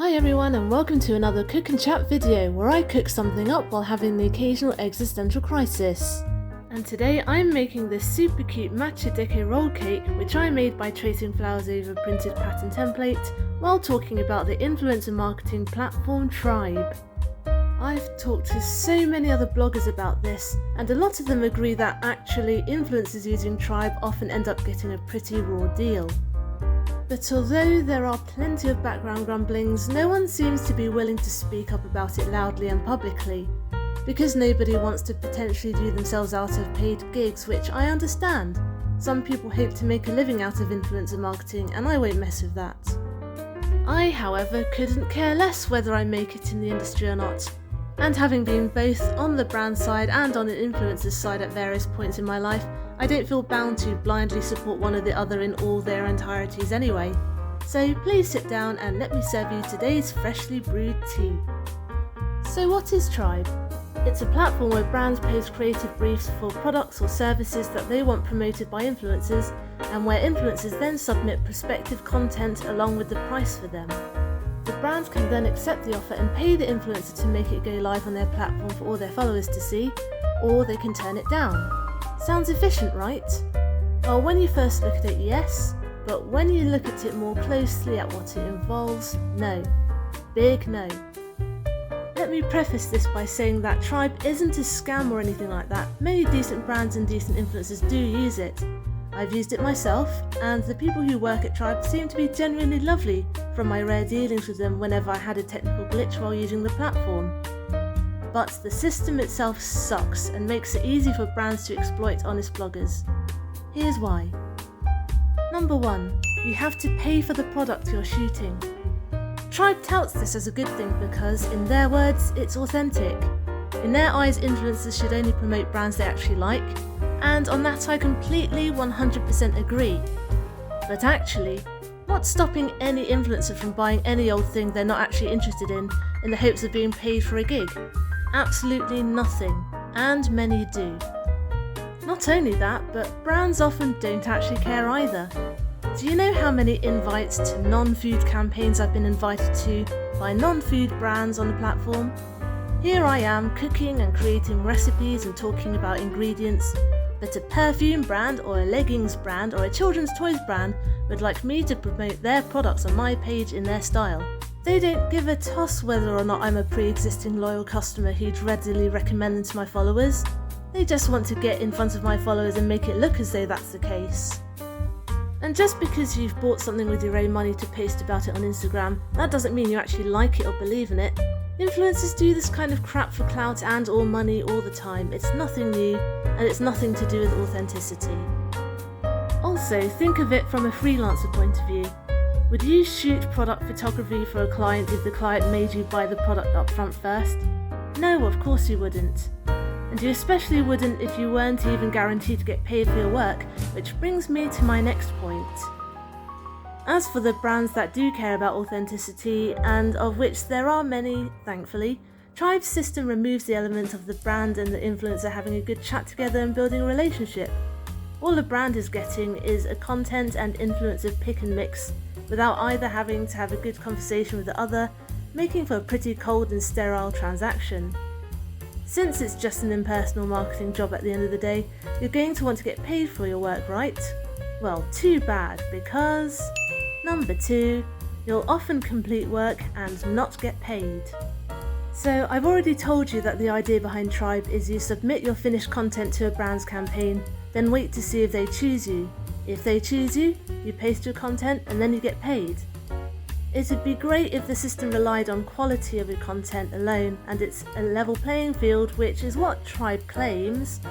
Hi everyone and welcome to another cook and chat video where I cook something up while having the occasional existential crisis. And today I'm making this super cute Matcha Deco roll cake which I made by tracing flowers over a printed pattern template while talking about the influencer marketing platform Tribe. I've talked to so many other bloggers about this and a lot of them agree that actually influencers using Tribe often end up getting a pretty raw deal. But although there are plenty of background grumblings, no one seems to be willing to speak up about it loudly and publicly, because nobody wants to potentially do themselves out of paid gigs, which I understand. Some people hope to make a living out of influencer marketing and I won't mess with that. I, however, couldn't care less whether I make it in the industry or not, and having been both on the brand side and on an influencer's side at various points in my life, I don't feel bound to blindly support one or the other in all their entireties anyway. So please sit down and let me serve you today's freshly brewed tea. So what is Tribe? It's a platform where brands post creative briefs for products or services that they want promoted by influencers, and where influencers then submit prospective content along with the price for them. The brand can then accept the offer and pay the influencer to make it go live on their platform for all their followers to see, or they can turn it down. Sounds efficient, right? Well, when you first look at it, yes, but when you look at it more closely at what it involves, no. Big no. Let me preface this by saying that Tribe isn't a scam or anything like that. Many decent brands and decent influencers do use it. I've used it myself, and the people who work at Tribe seem to be genuinely lovely from my rare dealings with them whenever I had a technical glitch while using the platform. But the system itself sucks and makes it easy for brands to exploit honest bloggers. Here's why. Number 1, you have to pay for the product you're shooting. Tribe touts this as a good thing because, in their words, it's authentic. In their eyes, influencers should only promote brands they actually like, and on that I completely 100% agree. But actually, what's stopping any influencer from buying any old thing they're not actually interested in the hopes of being paid for a gig? Absolutely nothing, and many do. Not only that, but brands often don't actually care either. Do you know how many invites to non-food campaigns I've been invited to by non-food brands on the platform? Here I am cooking and creating recipes and talking about ingredients, but a perfume brand or a leggings brand or a children's toys brand would like me to promote their products on my page in their style. They don't give a toss whether or not I'm a pre-existing loyal customer who'd readily recommend them to my followers. They just want to get in front of my followers and make it look as though that's the case. And just because you've bought something with your own money to post about it on Instagram, that doesn't mean you actually like it or believe in it. Influencers do this kind of crap for clout and or money all the time. It's nothing new, and it's nothing to do with authenticity. Also, think of it from a freelancer point of view. Would you shoot product photography for a client if the client made you buy the product up front first? No, of course you wouldn't. And you especially wouldn't if you weren't even guaranteed to get paid for your work, which brings me to my next point. As for the brands that do care about authenticity, and of which there are many, thankfully, Tribe's system removes the element of the brand and the influencer having a good chat together and building a relationship. All the brand is getting is a content and influencer pick and mix, without either having to have a good conversation with the other, making for a pretty cold and sterile transaction. Since it's just an impersonal marketing job at the end of the day, you're going to want to get paid for your work, right? Well, too bad, because number 2, you'll often complete work and not get paid. So I've already told you that the idea behind Tribe is you submit your finished content to a brand's campaign, then wait to see if they choose you. If they choose you, you post your content and then you get paid. It would be great if the system relied on quality of your content alone and it's a level playing field, which is what Tribe claims,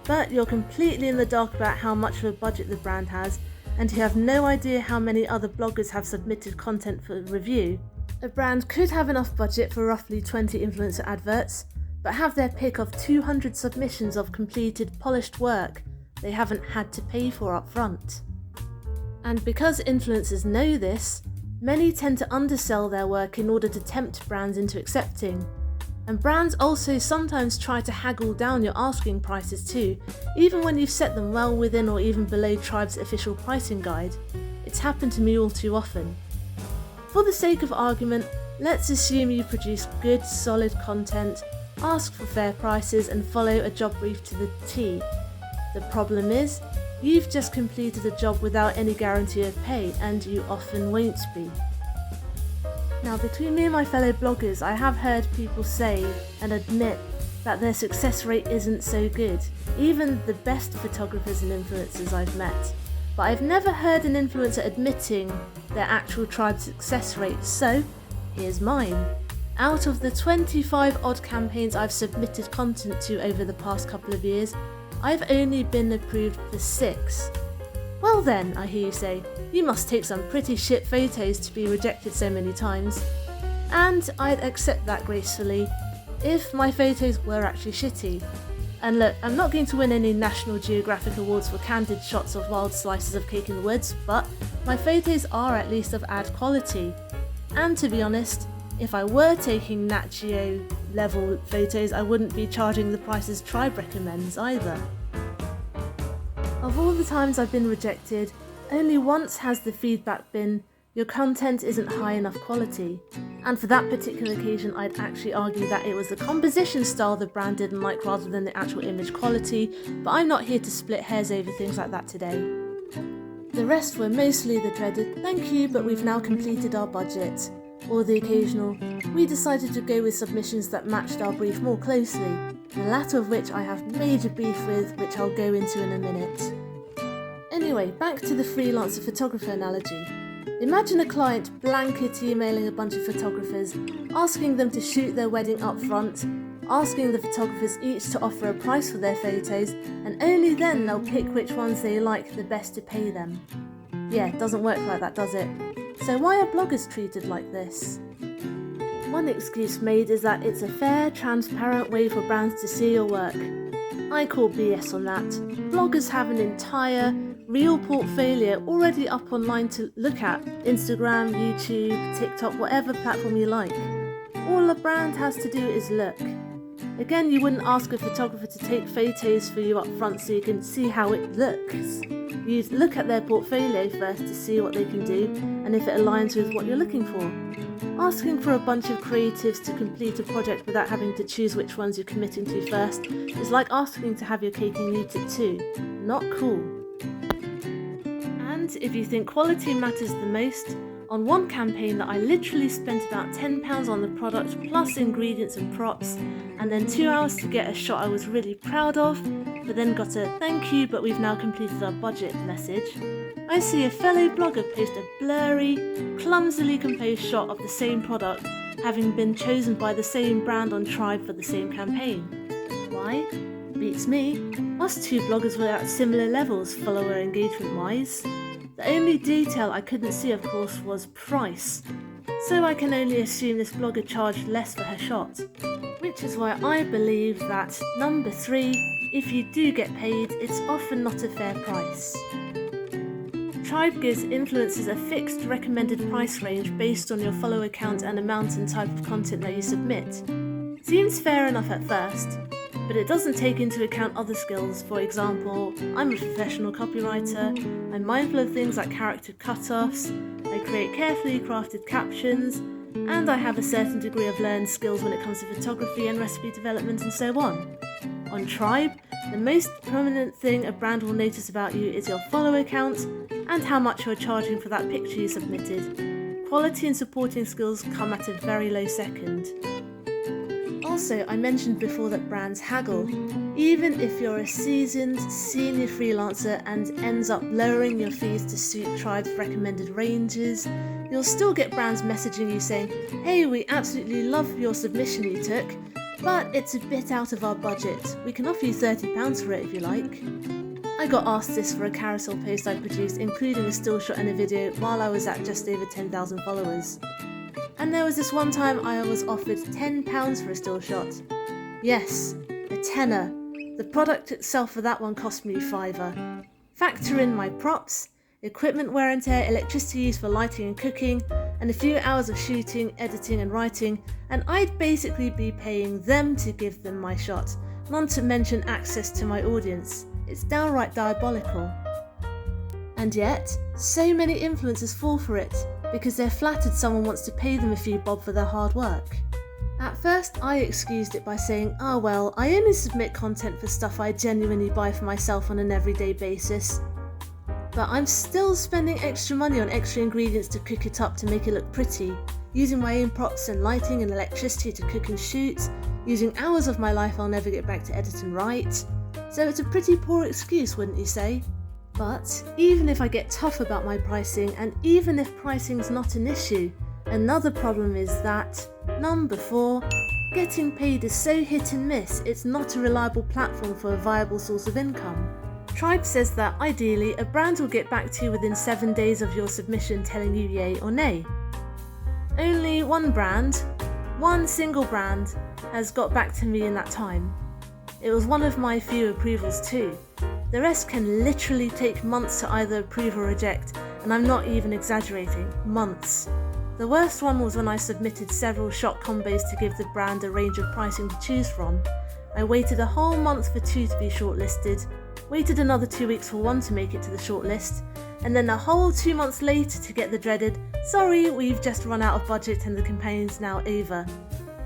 but you're completely in the dark about how much of a budget the brand has, and you have no idea how many other bloggers have submitted content for review. A brand could have enough budget for roughly 20 influencer adverts, but have their pick of 200 submissions of completed polished work they haven't had to pay for up front. And because influencers know this, many tend to undersell their work in order to tempt brands into accepting. And brands also sometimes try to haggle down your asking prices too, even when you've set them well within or even below Tribe's official pricing guide. It's happened to me all too often. For the sake of argument, Let's assume you produce good, solid content, ask for fair prices and follow a job brief to the T. The problem is, you've just completed a job without any guarantee of pay, and you often won't be. Now, between me and my fellow bloggers, I have heard people say and admit that their success rate isn't so good, even the best photographers and influencers I've met. But I've never heard an influencer admitting their actual tribe success rate, so here's mine. Out of the 25 odd campaigns I've submitted content to over the past couple of years, I've only been approved for 6. Well then, I hear you say, you must take some pretty shit photos to be rejected so many times. And I'd accept that gracefully if my photos were actually shitty. And look, I'm not going to win any National Geographic awards for candid shots of wild slices of cake in the woods, but my photos are at least of ad quality. And to be honest, if I were taking Nat Geo level photos, I wouldn't be charging the prices Tribe recommends either. Of all the times I've been rejected, only once has the feedback been, your content isn't high enough quality. And for that particular occasion, I'd actually argue that it was the composition style the brand didn't like rather than the actual image quality, but I'm not here to split hairs over things like that today. The rest were mostly the dreaded, thank you, but we've now completed our budget. Or the occasional, we decided to go with submissions that matched our brief more closely, the latter of which I have major beef with, which I'll go into in a minute. Anyway, back to the freelancer photographer analogy. Imagine a client blanket emailing a bunch of photographers, asking them to shoot their wedding up front, asking the photographers each to offer a price for their photos, and only then they'll pick which ones they like the best to pay them. Yeah, it doesn't work like that, does it? So why are bloggers treated like this? One excuse made is that it's a fair, transparent way for brands to see your work. I call BS on that. Bloggers have an entire, real portfolio already up online to look at. Instagram, YouTube, TikTok, whatever platform you like. All a brand has to do is look. Again, you wouldn't ask a photographer to take photos for you up front so you can see how it looks. You'd look at their portfolio first to see what they can do and if it aligns with what you're looking for. Asking for a bunch of creatives to complete a project without having to choose which ones you're committing to first is like asking to have your cake and eat it too. Not cool. And if you think quality matters the most, on one campaign that I literally spent about £10 on the product plus ingredients and props, and then 2 hours to get a shot I was really proud of, but then got a thank you but we've now completed our budget message, I see a fellow blogger post a blurry, clumsily composed shot of the same product having been chosen by the same brand on Tribe for the same campaign. Why? Beats me. Us two bloggers were at similar levels follower engagement wise. The only detail I couldn't see, of course, was price, so I can only assume this blogger charged less for her shot. Which is why I believe that number 3, if you do get paid, it's often not a fair price. Tribe gives influencers a fixed recommended price range based on your follower count and amount and type of content that you submit. Seems fair enough at first, but it doesn't take into account other skills. For example, I'm a professional copywriter, I'm mindful of things like character cut-offs, I create carefully crafted captions, and I have a certain degree of learned skills when it comes to photography and recipe development and so on. On Tribe, the most prominent thing a brand will notice about you is your follower count and how much you're charging for that picture you submitted. Quality and supporting skills come at a very low second. Also, I mentioned before that brands haggle. Even if you're a seasoned, senior freelancer and ends up lowering your fees to suit Tribe's recommended ranges, you'll still get brands messaging you saying, hey, we absolutely love your submission you took, but it's a bit out of our budget. We can offer you £30 for it if you like. I got asked this for a carousel post I produced, including a still shot and a video while I was at just over 10,000 followers. And there was this one time I was offered £10 for a still shot. Yes, a tenner. The product itself for that one cost me £5. Factor in my props, equipment wear and tear, electricity used for lighting and cooking, and a few hours of shooting, editing and writing, and I'd basically be paying them to give them my shot, not to mention access to my audience. It's downright diabolical. And yet, so many influencers fall for it, because they're flattered someone wants to pay them a few bob for their hard work. At first, I excused it by saying, "Oh well, I only submit content for stuff I genuinely buy for myself on an everyday basis." But I'm still spending extra money on extra ingredients to cook it up to make it look pretty, using my own props and lighting and electricity to cook and shoot, using hours of my life I'll never get back to edit and write. So it's a pretty poor excuse, wouldn't you say? But even if I get tough about my pricing, and even if pricing's not an issue, another problem is that, number 4, getting paid is so hit and miss, it's not a reliable platform for a viable source of income. Tribe says that ideally a brand will get back to you within 7 days of your submission telling you yay or nay. Only one single brand, has got back to me in that time. It was one of my few approvals too. The rest can literally take months to either approve or reject, and I'm not even exaggerating, months. The worst one was when I submitted several shot combos to give the brand a range of pricing to choose from. I waited a whole month for 2 to be shortlisted, waited another 2 weeks for 1 to make it to the shortlist, and then a whole 2 months later to get the dreaded, "Sorry, we've just run out of budget and the campaign's now over."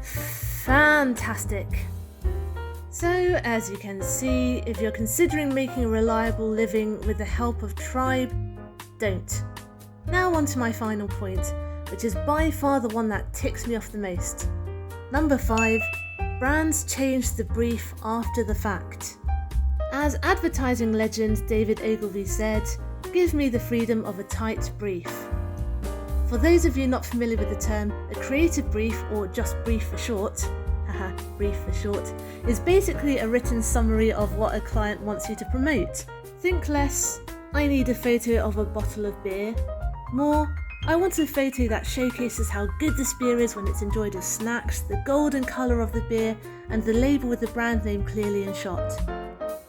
Fantastic! So, as you can see, if you're considering making a reliable living with the help of Tribe, don't. Now on to my final point, which is by far the one that ticks me off the most. Number 5, brands change the brief after the fact. As advertising legend David Ogilvy said, "Give me the freedom of a tight brief." For those of you not familiar with the term, a creative brief, or just brief for short, brief for short, is basically a written summary of what a client wants you to promote. Think less, "I need a photo of a bottle of beer." More, "I want a photo that showcases how good this beer is when it's enjoyed as snacks, the golden colour of the beer, and the label with the brand name clearly in shot."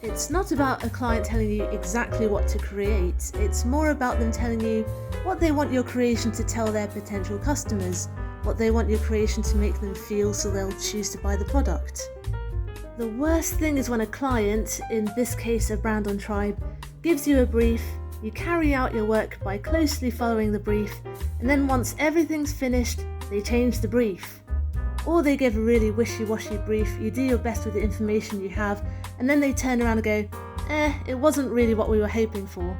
It's not about a client telling you exactly what to create, it's more about them telling you what they want your creation to tell their potential customers, what they want your creation to make them feel so they'll choose to buy the product. The worst thing is when a client, in this case a brand on Tribe, gives you a brief, you carry out your work by closely following the brief, and then once everything's finished, they change the brief. Or they give a really wishy-washy brief, you do your best with the information you have, and then they turn around and go, it wasn't really what we were hoping for.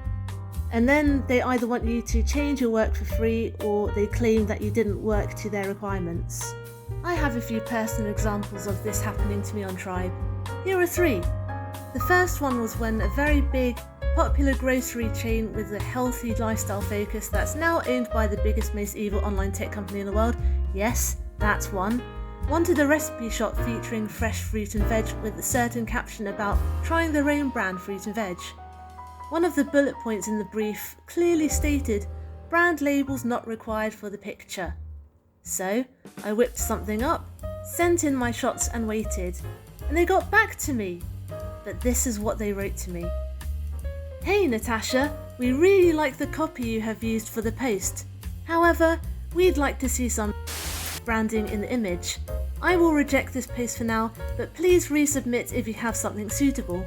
And then they either want you to change your work for free, or they claim that you didn't work to their requirements. I have a few personal examples of this happening to me on Tribe. Here are 3. The first one was when a very big, popular grocery chain with a healthy lifestyle focus that's now owned by the biggest, most evil online tech company in the world, yes, that's one, wanted a recipe shot featuring fresh fruit and veg with a certain caption about trying their own brand fruit and veg. One of the bullet points in the brief clearly stated, "Brand labels not required for the picture." So, I whipped something up, sent in my shots and waited, and they got back to me. But this is what they wrote to me. "Hey Natasha, we really like the copy you have used for the post. However, we'd like to see some branding in the image. I will reject this post for now, but please resubmit if you have something suitable.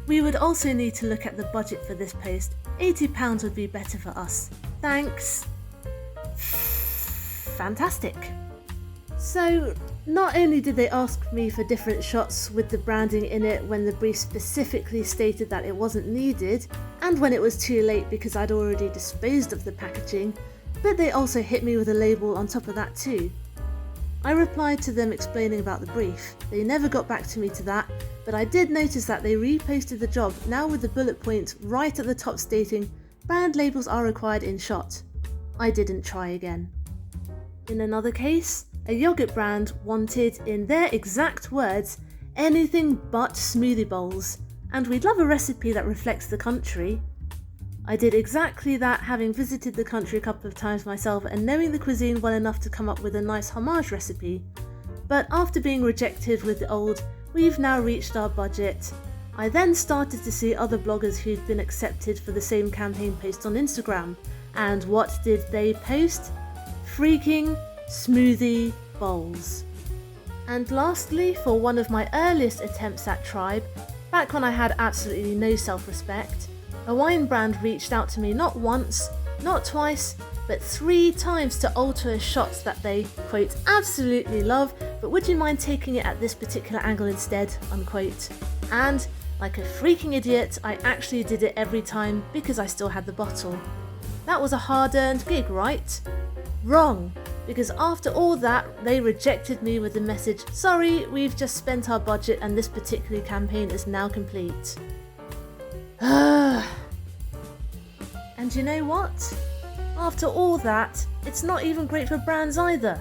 We would also need to look at the budget for this post. £80 would be better for us. Thanks." Fantastic. So, not only did they ask me for different shots with the branding in it when the brief specifically stated that it wasn't needed, and when it was too late because I'd already disposed of the packaging, but they also hit me with a label on top of that too. I replied to them explaining about the brief. They never got back to me to that, but I did notice that they reposted the job, now with the bullet point right at the top stating, "Brand labels are required in shot." I didn't try again. In another case, a yogurt brand wanted, in their exact words, "anything but smoothie bowls, and we'd love a recipe that reflects the country." I did exactly that, having visited the country a couple of times myself and knowing the cuisine well enough to come up with a nice homage recipe. But after being rejected with the old, "we've now reached our budget," I then started to see other bloggers who'd been accepted for the same campaign post on Instagram. And what did they post? Freaking smoothie bowls. And lastly, for one of my earliest attempts at Tribe, back when I had absolutely no self-respect, a wine brand reached out to me not once, not twice, but 3 times to alter a shot that they, quote, absolutely love, but would you mind taking it at this particular angle instead, unquote. And, like a freaking idiot, I actually did it every time because I still had the bottle. That was a hard-earned gig, right? Wrong, because after all that, they rejected me with the message, sorry, we've just spent our budget and this particular campaign is now complete. And you know what? After all that, it's not even great for brands either.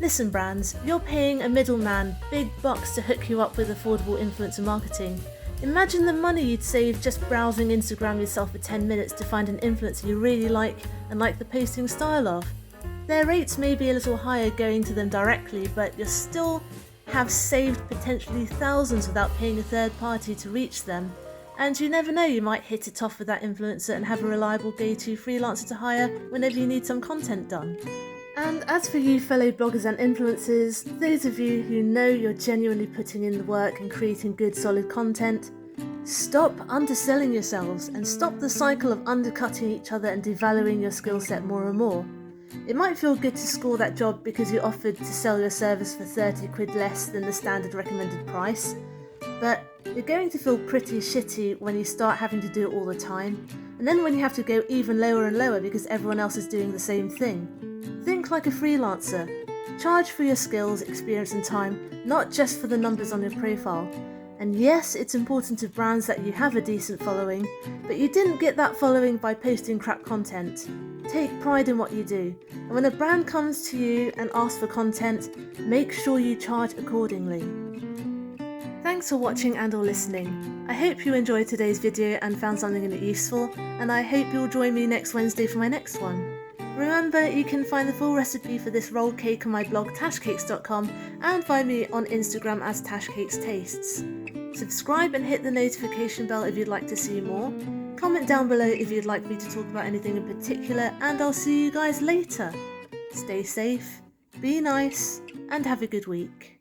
Listen brands, you're paying a middleman big bucks to hook you up with affordable influencer marketing. Imagine the money you'd save just browsing Instagram yourself for 10 minutes to find an influencer you really like and like the posting style of. Their rates may be a little higher going to them directly, but you'll still have saved potentially thousands without paying a third party to reach them. And you never know, you might hit it off with that influencer and have a reliable go-to freelancer to hire whenever you need some content done. And as for you fellow bloggers and influencers, those of you who know you're genuinely putting in the work and creating good solid content, stop underselling yourselves and stop the cycle of undercutting each other and devaluing your skill set more and more. It might feel good to score that job because you offered to sell your service for 30 quid less than the standard recommended price, but you're going to feel pretty shitty when you start having to do it all the time, and then when you have to go even lower and lower because everyone else is doing the same thing. Think like a freelancer. Charge for your skills, experience and time, not just for the numbers on your profile. And yes, it's important to brands that you have a decent following, but you didn't get that following by posting crap content. Take pride in what you do, and when a brand comes to you and asks for content, make sure you charge accordingly. Thanks for watching and or listening. I hope you enjoyed today's video and found something in it useful, and I hope you'll join me next Wednesday for my next one. Remember, you can find the full recipe for this rolled cake on my blog tashcakes.com and find me on Instagram as tashcakestastes. Subscribe and hit the notification bell if you'd like to see more. Comment down below if you'd like me to talk about anything in particular, and I'll see you guys later. Stay safe, be nice, and have a good week.